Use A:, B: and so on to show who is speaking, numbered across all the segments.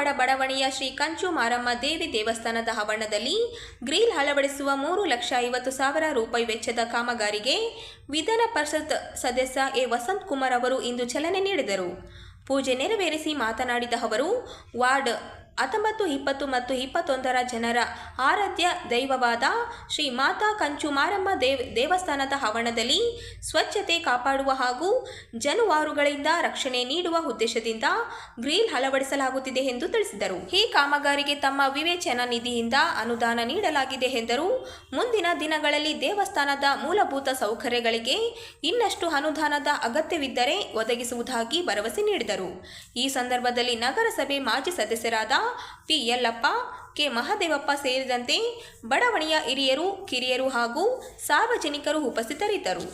A: ಕಾಗವಾಡ ಬಡಾವಣೆಯ ಶ್ರೀ ಕಂಚು ಮಾರಮ್ಮ ದೇವಿ ದೇವಸ್ಥಾನದ ಆವರಣದಲ್ಲಿ ಗ್ರಿಲ್ ಅಳವಡಿಸುವ 3,50,000 ರೂಪಾಯಿ ವೆಚ್ಚದ ಕಾಮಗಾರಿಗೆ ವಿಧಾನ ಪರಿಷತ್ ಸದಸ್ಯ ಎ ವಸಂತಕುಮಾರ್ ಅವರು ಇಂದು ಚಾಲನೆ ನೀಡಿದರು. ಪೂಜೆ ನೆರವೇರಿಸಿ ಮಾತನಾಡಿದ ಅವರು, ವಾರ್ಡ್ 19, 20 ಮತ್ತು 21ರ ಜನರ ಆರಾಧ್ಯ ದೈವವಾದ ಶ್ರೀ ಮಾತಾ ಕಂಚು ಮಾರಮ್ಮ ದೇವಸ್ಥಾನದ ಆವರಣದಲ್ಲಿ ಸ್ವಚ್ಛತೆ ಕಾಪಾಡುವ ಹಾಗೂ ಜಾನುವಾರುಗಳಿಂದ ರಕ್ಷಣೆ ನೀಡುವ ಉದ್ದೇಶದಿಂದ ಗ್ರಿಲ್ ಅಳವಡಿಸಲಾಗುತ್ತಿದೆ ಎಂದು ತಿಳಿಸಿದರು. ಈ ಕಾಮಗಾರಿಗೆ ತಮ್ಮ ವಿವೇಚನಾ ನಿಧಿಯಿಂದ ಅನುದಾನ ನೀಡಲಾಗಿದೆ ಎಂದರು. ಮುಂದಿನ ದಿನಗಳಲ್ಲಿ ದೇವಸ್ಥಾನದ ಮೂಲಭೂತ ಸೌಕರ್ಯಗಳಿಗೆ ಇನ್ನಷ್ಟು ಅನುದಾನದ ಅಗತ್ಯವಿದ್ದರೆ ಒದಗಿಸುವುದಾಗಿ ಭರವಸೆ ನೀಡಿದರು. ಈ ಸಂದರ್ಭದಲ್ಲಿ ನಗರಸಭೆ ಮಾಜಿ ಸದಸ್ಯರಾದ ಪಿ ಯಲ್ಲಪ್ಪ, ಕೆ ಮಹದೇವಪ್ಪ ಸೇರಿದಂತೆ ಬಡಾವಣೆಯ ಹಿರಿಯರು, ಕಿರಿಯರು ಹಾಗೂ ಸಾರ್ವಜನಿಕರು ಉಪಸ್ಥಿತರಿದ್ದರು.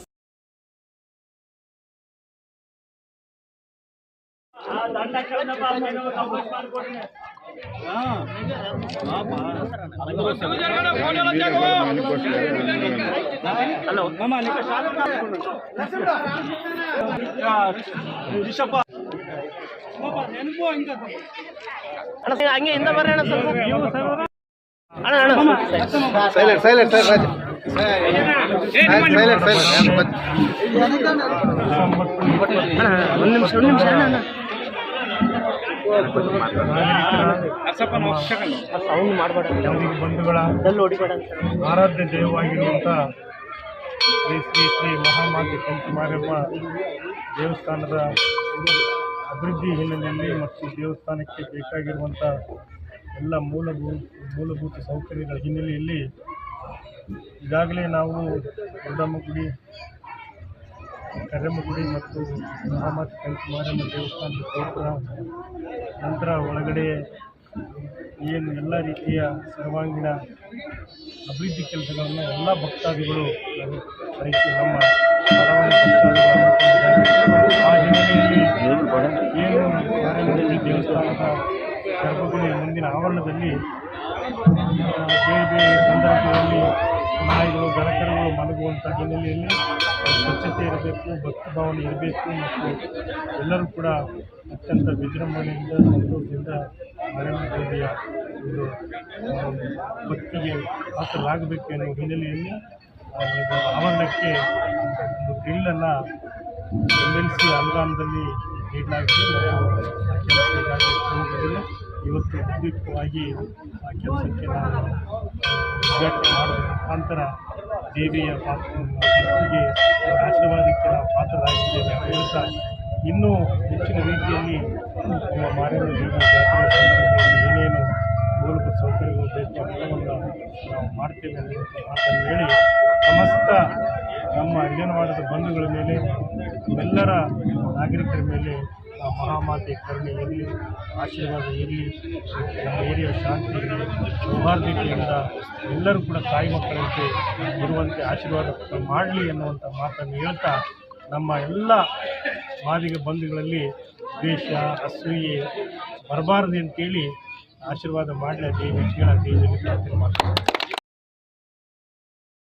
B: ಹಂಗೆ ಹಿಂದೆ ಬರ್ರಿ ಅಣ್ಣ, ಸ್ವಲ್ಪ
C: ಸೈಲೆಂಟ್
B: ಒಂದು ನಿಮಿಷ ಅಣ್ಣ ಸೌಂಡ್ ಮಾಡಬೇಡ,
C: ಬಂಧುಗಳ ಆರಾಧ್ಯ ದೇವವಾಗಿರುವಂಥ ಶ್ರೀ ಶ್ರೀ ಶ್ರೀ ಮಹಾಮಾತೆ ಕಂಚು ಮಾರಮ್ಮ ದೇವಸ್ಥಾನದ ಅಭಿವೃದ್ಧಿ ಹಿನ್ನೆಲೆಯಲ್ಲಿ ಮತ್ತು ದೇವಸ್ಥಾನಕ್ಕೆ ಬೇಕಾಗಿರುವಂಥ ಎಲ್ಲ ಮೂಲಭೂತ ಸೌಕರ್ಯಗಳ ಹಿನ್ನೆಲೆಯಲ್ಲಿ ಈಗಾಗಲೇ ನಾವು ದೊಡ್ಡಮ್ಮ ಗುಡಿ, ಕರೆಮ್ಮ ಗುಡಿ ಮತ್ತು ಮಹಾಮಾತೆ ಕಂಚು ಮಾರಮ್ಮ ದೇವಸ್ಥಾನದ ಗೋಪುರ, ನಂತರ ಒಳಗಡೆ ಏನು ಎಲ್ಲ ರೀತಿಯ ಸರ್ವಾಂಗೀಣ ಅಭಿವೃದ್ಧಿ ಕೆಲಸಗಳನ್ನು ಎಲ್ಲ ಭಕ್ತಾದಿಗಳು ನಮ್ಮ ಬಡಾವಣೆ ಭಕ್ತಾದಿಗಳು ಆ ಹಿನ್ನೆಲೆಯಲ್ಲಿ ಏನು ಮಾರಮ್ಮ ದೇವಸ್ಥಾನದ ಗರ್ಭಗುಡಿಯ ಮುಂದಿನ ಆವರಣದಲ್ಲಿ ಬೇರೆ ಬೇರೆ ಸಂದರ್ಭಗಳಲ್ಲಿ ನಾಯಿಗಳು, ದನಕರುಗಳು ಮಲಗುವಂಥ ಹಿನ್ನೆಲೆಯಲ್ಲಿ ಸ್ವಚ್ಛತೆ ಇರಬೇಕು, ಭಕ್ತಿ ಭಾವನೆ ಇರಬೇಕು ಮತ್ತು ಎಲ್ಲರೂ ಕೂಡ ಅತ್ಯಂತ ವಿಜೃಂಭಣೆಯಿಂದ, ಸಂತೋಷದಿಂದ ಮಾರಮ್ಮ ದೇವಿಯ ಒಂದು ಭಕ್ತಿಗೆ ಪಾತ್ರರಾಗಬೇಕು ಎನ್ನುವ ಹಿನ್ನೆಲೆಯಲ್ಲಿ ಆವರಣಕ್ಕೆ ಒಂದು ಗ್ರಿಲ್ಲನ್ನು MLC ಅನುದಾನದಲ್ಲಿ ನೀಡಲಾಗಿದೆ. ಇವತ್ತು ಉದ್ಯುಕ್ತವಾಗಿ ಆ ಕೆಲಸಕ್ಕೆ ನಾವು ಉದ್ಘಾಟನೆ ಮಾಡುವ ಮುಖಾಂತರ ದೇವಿಯ ಭಕ್ತಿಗೆ ಆಶೀರ್ವಾದಕ್ಕೆ ನಾವು ಪಾತ್ರರಾಗಿದ್ದೇವೆ ಅಂತ ಹೇಳ್ತಾ, ಇನ್ನೂ ಹೆಚ್ಚಿನ ರೀತಿಯಲ್ಲಿ ನಮ್ಮ ಮಾರಮ್ಮ ದೇವಿ ಜಾತ್ರೆಯ ಸಂದರ್ಭದಲ್ಲಿ ಏನೇನು ಮೂಲಭೂತ ಸೌಕರ್ಯಗಳು ಬೇಕು ಅದೆಲ್ಲವನ್ನು ನಾವು ಮಾಡ್ತೇವೆ ಅನ್ನುವಂಥ ಮಾತನ್ನು ಹೇಳಿ, ಸಮಸ್ತ ನಮ್ಮ ಅಂಗನವಾಡದ ಬಂಧುಗಳ ಮೇಲೆ, ನಮ್ಮೆಲ್ಲರ ನಾಗರಿಕರ ಮೇಲೆ ಆ ಮಹಾಮಾತೆ ಕರುಣೆ ಇರಲಿ, ಆಶೀರ್ವಾದ ಇರಲಿ, ನಮ್ಮ ಏರಿಯಾ ಶಾಂತಿ ಇರಲಿ, ಸೌಹಾರ್ದತೆಯಿಂದ ಎಲ್ಲರೂ ಕೂಡ ತಾಯಿ ಮಕ್ಕಳಂತೆ ಇರುವಂತೆ ಆಶೀರ್ವಾದ ಮಾಡಲಿ ಎನ್ನುವಂಥ ಮಾತನ್ನು ಹೇಳ್ತಾ, ನಮ್ಮ ಎಲ್ಲ ಮಾದಿಗ ಬಂಧುಗಳಲ್ಲಿ ದ್ವೇಷ, ಅಸೂಯೆ ಬರಬಾರದು ಅಂತೇಳಿ ಆಶೀರ್ವಾದ ಮಾಡಲಿ ದೇವಿ ಪ್ರಾರ್ಥನೆ ಮಾಡ್ತಾರೆ.